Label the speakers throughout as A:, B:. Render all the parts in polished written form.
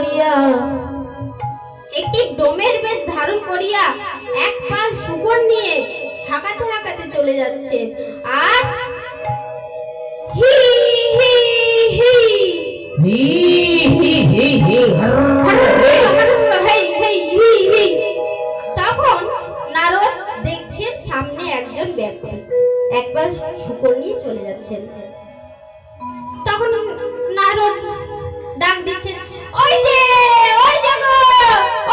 A: করিয়া একটি ডোমের বেশ ধারণ করিয়া এক পাল শুকর নিয়ে হাঁকাতে হাঁকাতে চলে যাচ্ছেন। আর হি হি হি
B: হি হি হি হি
A: তখন নারদ দেখছেন সামনে একজন ব্যক্তি একবার শুকর নিয়ে চলে যাচ্ছেন। তখন নারদ ডাক দিচ্ছেন, ওই যে ওই যে গো,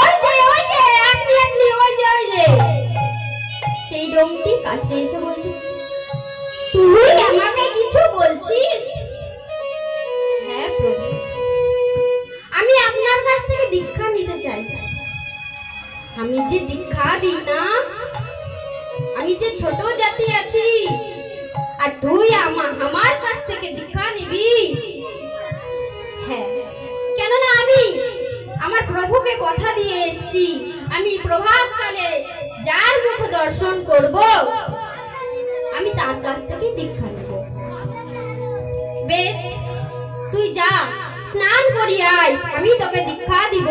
A: ওই যে ওই যে আপনি আপনি ওই যে ওই যে। সেই ডোমটি কাছে এসে বলছে, তুই আমাকে কিছু বলছিস? হ্যাঁ প্রভু, আমি আপনার কাছ থেকে দীক্ষা নিতে চাই। আমি যে দীক্ষা দিই না, আমি যে ছোট জাতি আছি, আর তুই আমার কাছ থেকে দীক্ষা নিবি? হ্যাঁ, কেননা আমি আমার প্রভুকে কথা দিয়ে এসেছি, আমি প্রভাতকালে যার মুখ দর্শন করব আমি তার কাছ থেকে দীক্ষা নেব। বেশ, তুই যা, স্নান করি আয়, আমি তোকে দীক্ষা দিব।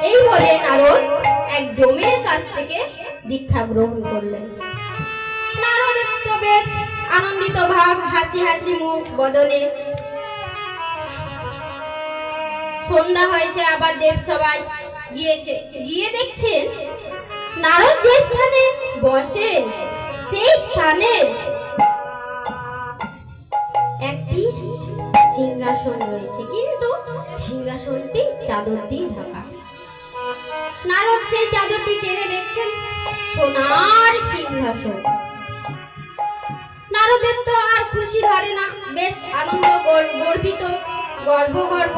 A: এই বলে নারদ এক ডোমের কাছ থেকে দীক্ষা গ্রহণ করলেন। নারদের তো বেশ আনন্দিত ভাব, হাসি হাসি মুখ বদনে। সন্ধ্যা হয়েছে, আবার দেব সবাই গিয়েছে। গিয়ে দেখছেন নারদ যে স্থানে বসেন সেই স্থানে একটি সিংহাসন রয়েছে, কিন্তু সিংহাসনটি চাদর দিয়ে ঢাকা। নারদ সেই চাদরটি টেনে দেখছেন সোনার সিংহাসন। নারদের তো আর খুশি ধরে না, বেশ আনন্দ গর্বিত, গর্ব গর্ব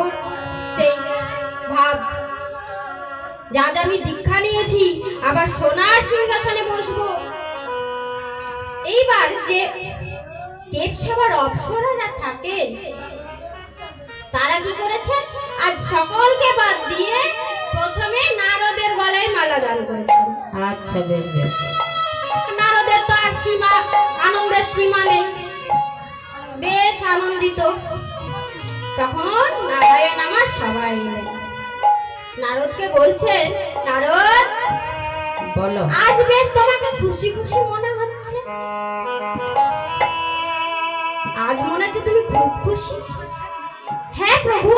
A: সেই ভাব, যা আমি দীক্ষা নিয়েছি, আবার সোনার সিংহাসনে বসবো। এইবার যে দেবসভার অপ্সরারা থাকেন তারা কি করেছে, আজ সকলকে বাদ দিয়ে প্রথমে নারদের গলায় মালা দান করেছেন।
B: আচ্ছা বেশ বেশ।
A: নারদের তো আর আনন্দের সীমা নেই, বেশ আনন্দিত। তখন নারায়ণ আমার সবাই এলেন, নারদকে বলছেন, নারদ
B: বলো,
A: আজ বেশ তোমাকে খুশি খুশি মনে হচ্ছে, আজ মনে হচ্ছে তুমি খুব খুশি। হ্যাঁ প্রভু,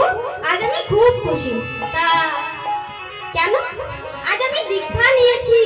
A: আজ আমি খুব খুশি। তা কেন? আজ আমি দীক্ষা নিয়েছি,